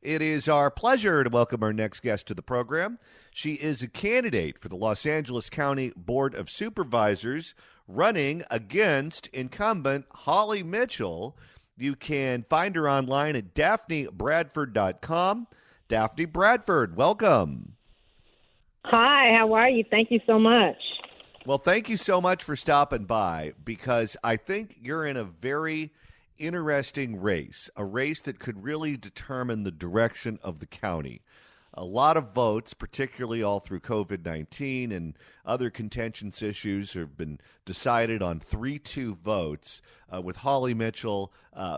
It is our pleasure to welcome our next guest to the program. She is a candidate for the Los Angeles County Board of Supervisors, running against incumbent Holly Mitchell. You can find her online at DaphneBradford.com. Daphne Bradford, welcome. Hi, how are you? Thank you so much. Well, thank you so much for stopping by, because I think you're in a very interesting race, a race that could really determine the direction of the county. A lot of votes, particularly all through COVID-19 and other contentious issues, have been decided on 3-2 votes, with Holly Mitchell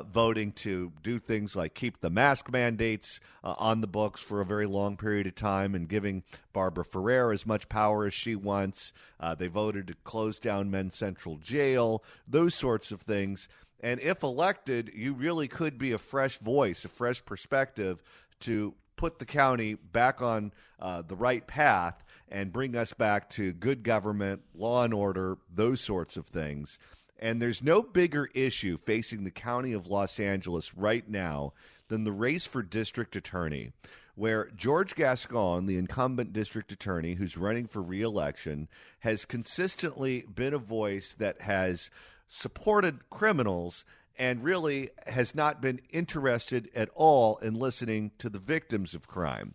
voting to do things like keep the mask mandates on the books for a very long period of time and giving Barbara Ferrer as much power as she wants. They voted to close down Men's Central Jail, those sorts of things. And if elected, you really could be a fresh voice, a fresh perspective to put the county back on the right path and bring us back to good government, law and order, those sorts of things. And there's no bigger issue facing the county of Los Angeles right now than the race for district attorney, where George Gascon, the incumbent district attorney who's running for re-election, has consistently been a voice that has supported criminals and really has not been interested at all in listening to the victims of crime.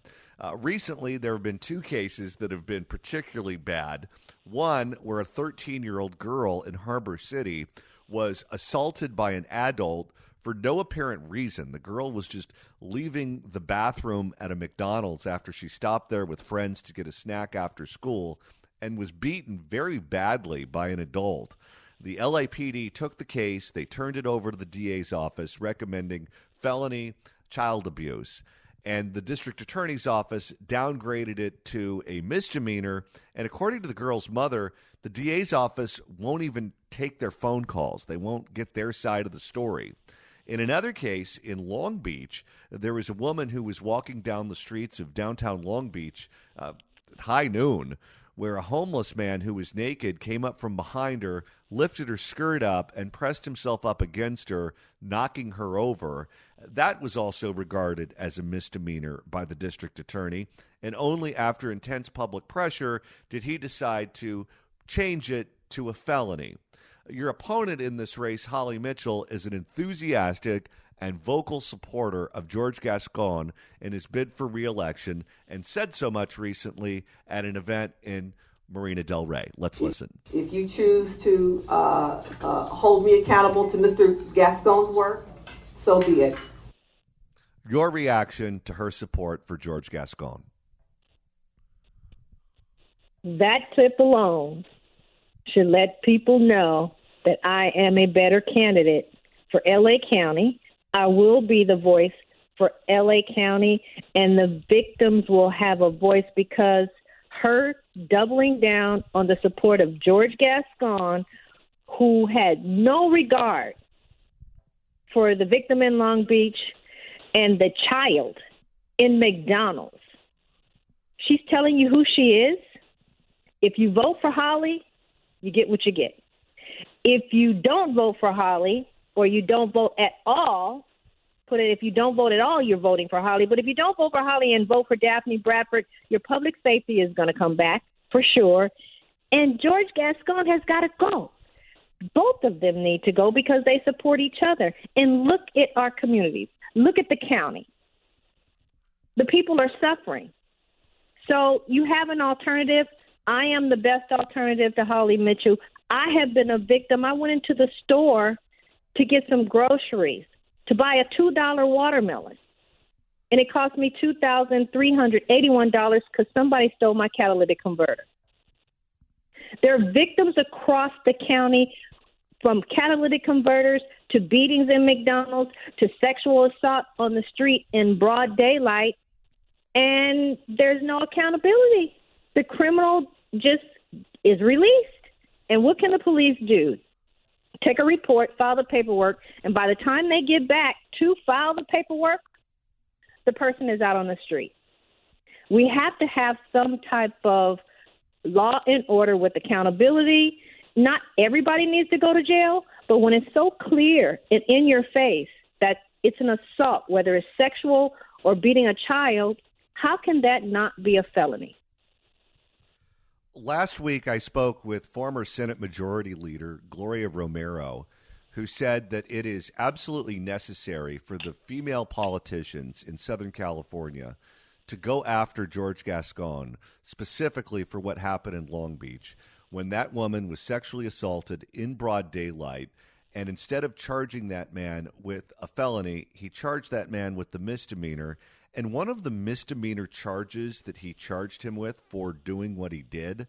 Recently, there have been 2 cases that have been particularly bad. One where a 13-year-old girl in Harbor City was assaulted by an adult for no apparent reason. The girl was just leaving the bathroom at a McDonald's after she stopped there with friends to get a snack after school and was beaten very badly by an adult. The LAPD took the case. They turned it over to the DA's office, recommending felony child abuse. And the district attorney's office downgraded it to a misdemeanor. And according to the girl's mother, the DA's office won't even take their phone calls. They won't get their side of the story. In another case in Long Beach, there was a woman who was walking down the streets of downtown Long Beach at high noon, where a homeless man who was naked came up from behind her, lifted her skirt up, and pressed himself up against her, knocking her over. That was also regarded as a misdemeanor by the district attorney, and only after intense public pressure did he decide to change it to a felony. Your opponent in this race, Holly Mitchell, is an enthusiastic and vocal supporter of George Gascon in his bid for re-election, and said so much recently at an event in Marina del Rey. Let's listen. If you choose to hold me accountable to Mr. Gascon's work, so be it. Your reaction to her support for George Gascon? That clip alone should let people know that I am a better candidate for L.A. County. I will be the voice for L.A. County, and the victims will have a voice, because her doubling down on the support of George Gascon, who had no regard for the victim in Long Beach and the child in McDonald's. She's telling you who she is. If you vote for Holly, you get what you get. If you don't vote for Holly, or you don't vote at all, if you don't vote at all, you're voting for Holly. But if you don't vote for Holly and vote for Daphne Bradford, your public safety is going to come back for sure. And George Gascon has got to go. Both of them need to go, because they support each other. And look at our communities. Look at the county. The people are suffering. So you have an alternative. I am the best alternative to Holly Mitchell. I have been a victim. I went into the store to get some groceries, to buy a $2 watermelon. And it cost me $2,381 because somebody stole my catalytic converter. There are victims across the county, from catalytic converters to beatings in McDonald's to sexual assault on the street in broad daylight, and there's no accountability. The criminal just is released. And what can the police do? Take a report, file the paperwork, and by the time they get back to file the paperwork, the person is out on the street. We have to have some type of law and order with accountability. Not everybody needs to go to jail, but when it's so clear and in your face that it's an assault, whether it's sexual or beating a child, how can that not be a felony? Last week, I spoke with former Senate Majority Leader Gloria Romero, who said that it is absolutely necessary for the female politicians in Southern California to go after George Gascon, specifically for what happened in Long Beach, when that woman was sexually assaulted in broad daylight. And instead of charging that man with a felony, he charged that man with the misdemeanor. And one of the misdemeanor charges that he charged him with for doing what he did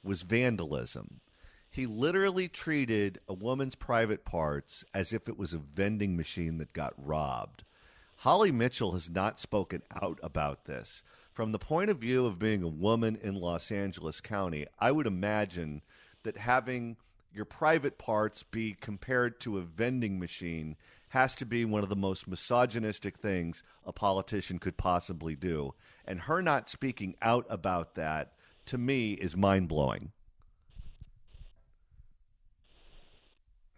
was vandalism. He literally treated a woman's private parts as if it was a vending machine that got robbed. Holly Mitchell has not spoken out about this. From the point of view of being a woman in Los Angeles County, I would imagine that having your private parts be compared to a vending machine has to be one of the most misogynistic things a politician could possibly do. And her not speaking out about that, to me, is mind-blowing.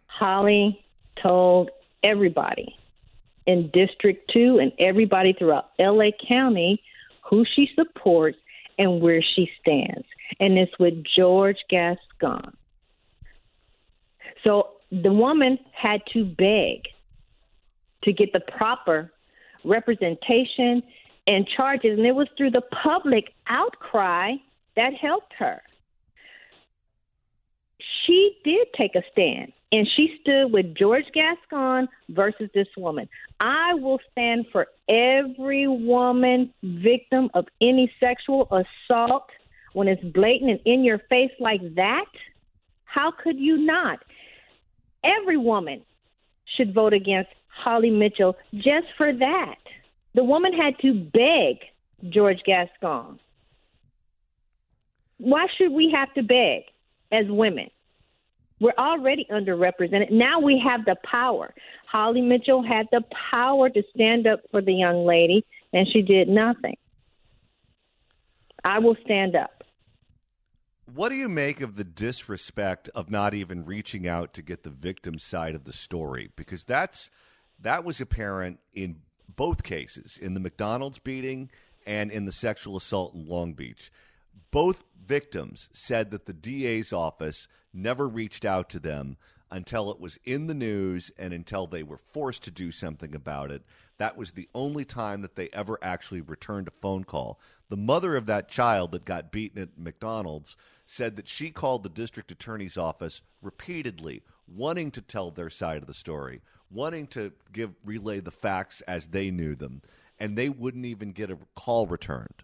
Holly told everybody in District 2 and everybody throughout L.A. County who she supports and where she stands. And it's with George Gascon. So the woman had to beg to get the proper representation and charges, and it was through the public outcry that helped her. She did take a stand, and she stood with George Gascon versus this woman. I will stand for every woman victim of any sexual assault when it's blatant and in your face like that. How could you not? Every woman should vote against Holly Mitchell just for that. The woman had to beg George Gascon. Why should we have to beg as women? We're already underrepresented. Now we have the power. Holly Mitchell had the power to stand up for the young lady, and she did nothing. I will stand up. What do you make of the disrespect of not even reaching out to get the victim's side of the story? Because that was apparent in both cases, in the McDonald's beating and in the sexual assault in Long Beach. Both victims said that the DA's office never reached out to them until it was in the news and until they were forced to do something about it. That was the only time that they ever actually returned a phone call. The mother of that child that got beaten at McDonald's said that she called the district attorney's office repeatedly, wanting to tell their side of the story, wanting to relay the facts as they knew them, and they wouldn't even get a call returned.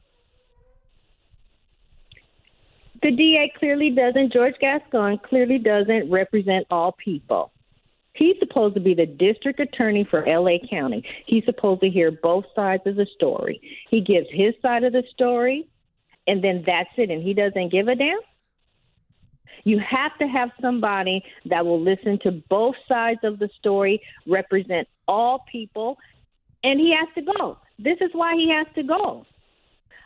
The DA clearly doesn't, George Gascon clearly doesn't represent all people. He's supposed to be the district attorney for L.A. County. He's supposed to hear both sides of the story. He gives his side of the story, and then that's it, and he doesn't give a damn? You have to have somebody that will listen to both sides of the story, represent all people, and he has to go. This is why he has to go.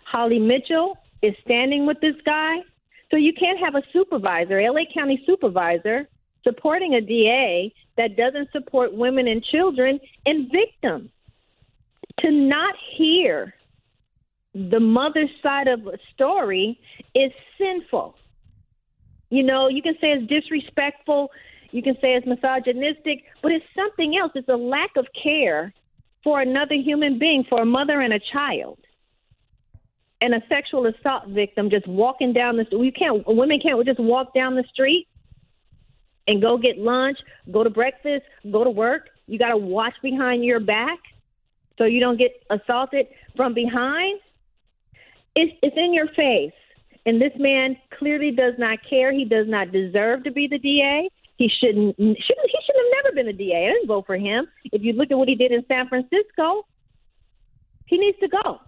Holly Mitchell is standing with this guy. So you can't have a supervisor, LA County supervisor, supporting a DA that doesn't support women and children and victims. To not hear the mother's side of a story is sinful. You know, you can say it's disrespectful, you can say it's misogynistic, but it's something else. It's a lack of care for another human being, for a mother and a child. And a sexual assault victim just walking down the street. Women can't just walk down the street and go get lunch, go to breakfast, go to work. You got to watch behind your back so you don't get assaulted from behind. It's in your face. And this man clearly does not care. He does not deserve to be the DA. He shouldn't have never been a DA. I didn't vote for him. If you look at what he did in San Francisco, he needs to go.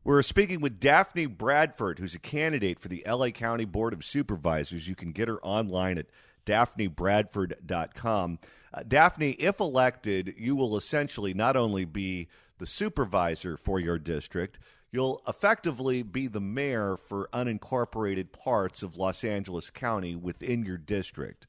We're speaking with Daphne Bradford, who's a candidate for the LA County Board of Supervisors. You can get her online at daphnebradford.com. Daphne, if elected, you will essentially not only be the supervisor for your district, you'll effectively be the mayor for unincorporated parts of Los Angeles County within your district.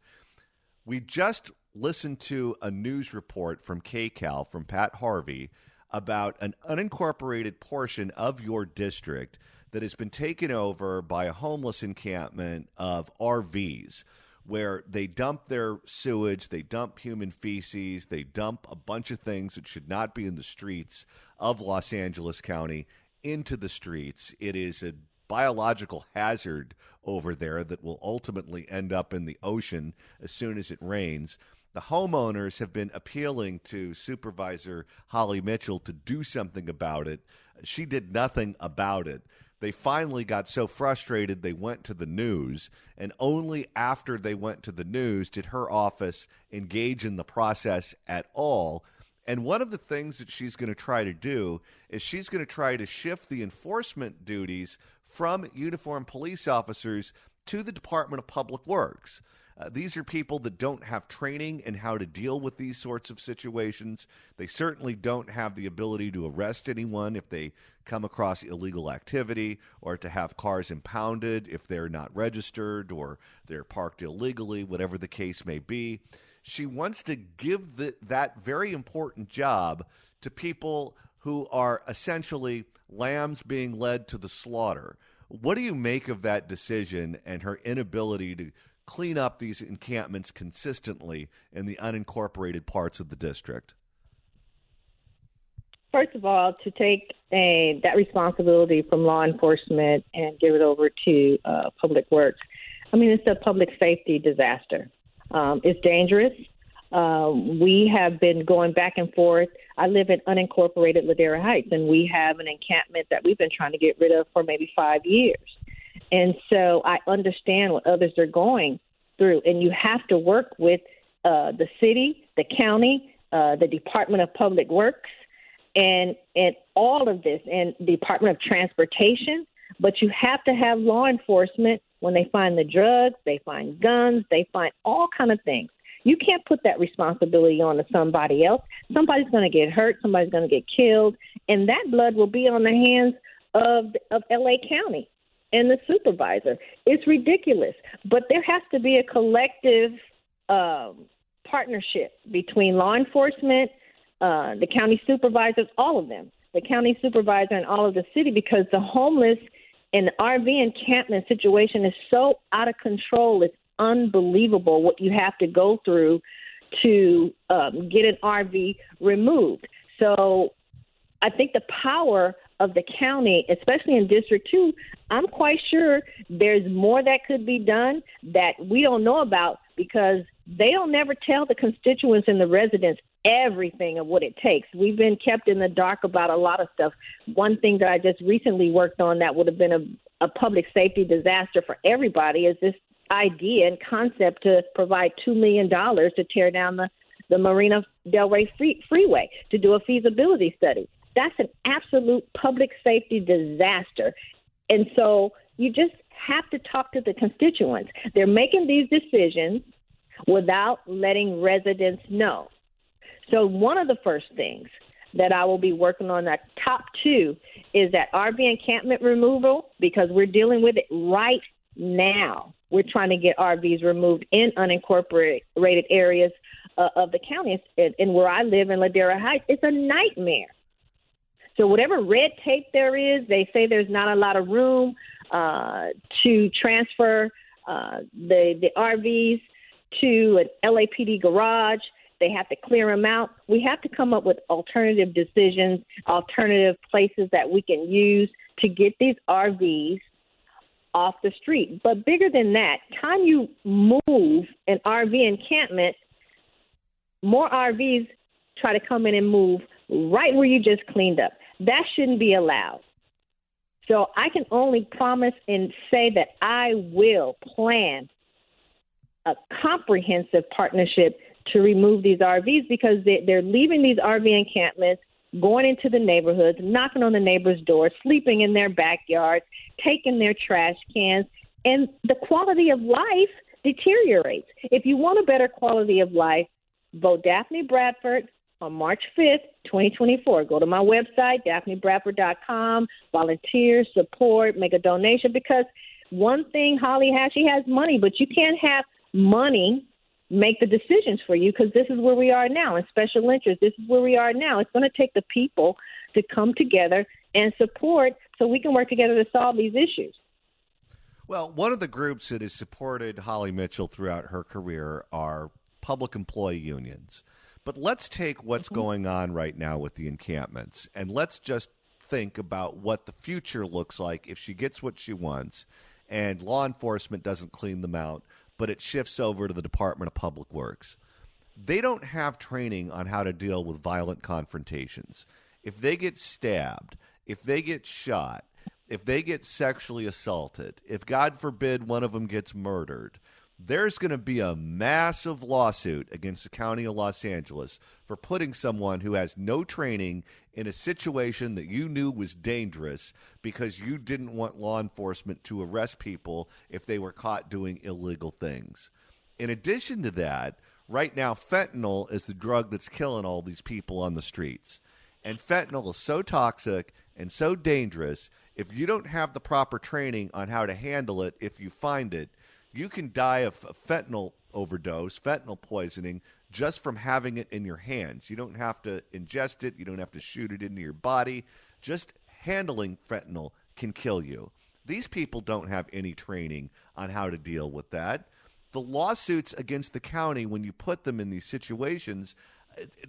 We just listened to a news report from KCAL, from Pat Harvey, about an unincorporated portion of your district that has been taken over by a homeless encampment of RVs, where they dump their sewage, they dump human feces, they dump a bunch of things that should not be in the streets of Los Angeles County into the streets. It is a biological hazard over there that will ultimately end up in the ocean as soon as it rains. The homeowners have been appealing to Supervisor Holly Mitchell to do something about it. She did nothing about it. They finally got so frustrated they went to the news, and only after they went to the news did her office engage in the process at all. And one of the things that she's going to try to do is she's going to try to shift the enforcement duties from uniformed police officers to the Department of Public Works. These are people that don't have training in how to deal with these sorts of situations. They certainly don't have the ability to arrest anyone if they come across illegal activity, or to have cars impounded if they're not registered or they're parked illegally, whatever the case may be. She wants to give that very important job to people who are essentially lambs being led to the slaughter. What do you make of that decision and her inability to clean up these encampments consistently in the unincorporated parts of the district? First of all, to take that responsibility from law enforcement and give it over to Public Works, I mean, it's a public safety disaster. It's dangerous. We have been going back and forth. I live in unincorporated Ladera Heights, and we have an encampment that we've been trying to get rid of for maybe 5 years. And so I understand what others are going through, and you have to work with the city, the county, the Department of Public Works, and all of this, and the Department of Transportation. But you have to have law enforcement when they find the drugs, they find guns, they find all kind of things. You can't put that responsibility on to somebody else. Somebody's going to get hurt. Somebody's going to get killed. And that blood will be on the hands of L.A. County and the supervisor. It's ridiculous. But there has to be a collective partnership between law enforcement, the county supervisors, all of them, the county supervisor and all of the city, because the homeless and the RV encampment situation is so out of control. It's unbelievable what you have to go through to get an RV removed. So I think the power of the county, especially in District 2, I'm quite sure there's more that could be done that we don't know about, because they don't never tell the constituents and the residents everything of what it takes. We've been kept in the dark about a lot of stuff. One thing that I just recently worked on that would have been a public safety disaster for everybody is this idea and concept to provide $2 million to tear down the Marina Del Rey freeway to do a feasibility study. That's an absolute public safety disaster. And so you just have to talk to the constituents. They're making these decisions without letting residents know. So one of the first things that I will be working on, that top two, is that RV encampment removal, because we're dealing with it right now. We're trying to get RVs removed in unincorporated areas of the county. And where I live in Ladera Heights, it's a nightmare. So whatever red tape there is, they say there's not a lot of room to transfer the RVs to an LAPD garage. They have to clear them out. We have to come up with alternative decisions, alternative places that we can use to get these RVs off the street. But bigger than that, time you move an RV encampment, more RVs try to come in and move right where you just cleaned up. That shouldn't be allowed. So I can only promise and say that I will plan a comprehensive partnership to remove these RVs, because they're leaving these RV encampments, going into the neighborhoods, knocking on the neighbors' doors, sleeping in their backyards, taking their trash cans, and the quality of life deteriorates. If you want a better quality of life, vote Daphne Bradford on March 5th, 2024. Go to my website, daphnebradford.com, volunteer, support, make a donation, because one thing Holly has, she has money, but you can't have money make the decisions for you, because this is where we are now. In special interest, this is where we are now. It's going to take the people to come together and support so we can work together to solve these issues. Well, one of the groups that has supported Holly Mitchell throughout her career are public employee unions. But let's take what's going on right now with the encampments, and let's just think about what the future looks like if she gets what she wants and law enforcement doesn't clean them out, but it shifts over to the Department of Public Works. They don't have training on how to deal with violent confrontations. If they get stabbed, if they get shot, if they get sexually assaulted, if, God forbid, one of them gets murdered, there's going to be a massive lawsuit against the County of Los Angeles for putting someone who has no training in a situation that you knew was dangerous because you didn't want law enforcement to arrest people if they were caught doing illegal things. In addition to that, right now, fentanyl is the drug that's killing all these people on the streets. And fentanyl is so toxic and so dangerous, if you don't have the proper training on how to handle it, if you find it, you can die of a fentanyl overdose, fentanyl poisoning, just from having it in your hands. You don't have to ingest it. You don't have to shoot it into your body. Just handling fentanyl can kill you. These people don't have any training on how to deal with that. The lawsuits against the county, when you put them in these situations,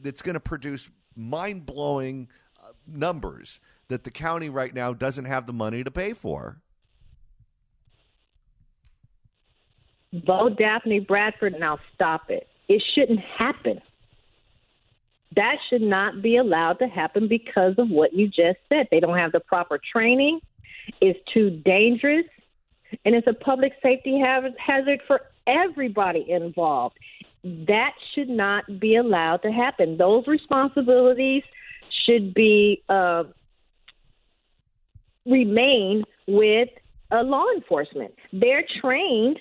it's going to produce mind-blowing numbers that the county right now doesn't have the money to pay for. Vote Daphne Bradford and I'll stop it. It shouldn't happen. That should not be allowed to happen because of what you just said. They don't have the proper training. It's too dangerous. And it's a public safety hazard for everybody involved. That should not be allowed to happen. Those responsibilities should be remain with law enforcement. They're trained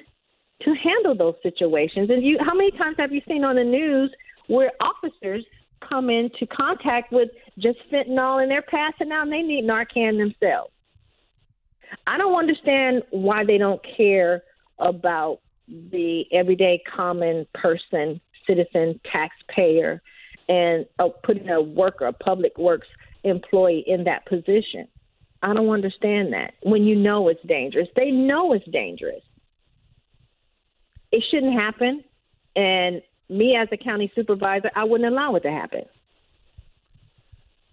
to handle those situations. And how many times have you seen on the news where officers come into contact with just fentanyl and they're passing out and they need Narcan themselves? I don't understand why they don't care about the everyday common person, citizen, taxpayer, and putting a worker, a public works employee in that position. I don't understand that. When you know it's dangerous, they know it's dangerous. It shouldn't happen. And me as a county supervisor, I wouldn't allow it to happen.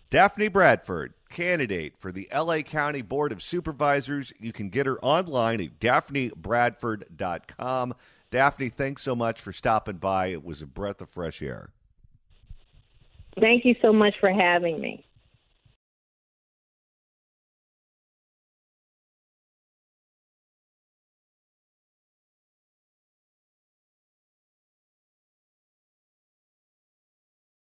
Daphne Bradford, candidate for the L.A. County Board of Supervisors. You can get her online at daphnebradford.com. Daphne, thanks so much for stopping by. It was a breath of fresh air. Thank you so much for having me.